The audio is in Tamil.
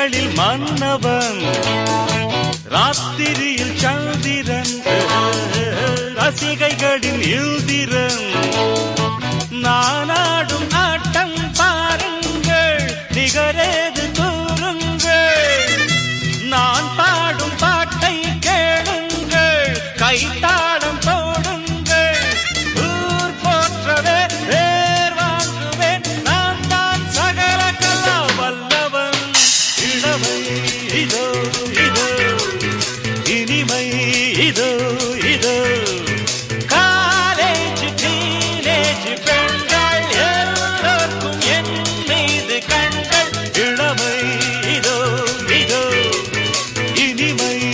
விழிகளில் மன்னவன் ராத்திரியில் சந்திரன் ரசிகைகளின் இந்திரன் நானாடும் ஆட்டம் பாருங்கள் நிகரேது கூறுங்கள் நான் பாடும் பாட்டை கேளுங்கள் கைத்தாளம் போடுங்கள் ஊர் போற்றவே பேர் வாங்குவேன் நான் தான் சகல கலா வல்லவன் இளமை இதோ இதோ இனிமை இதோ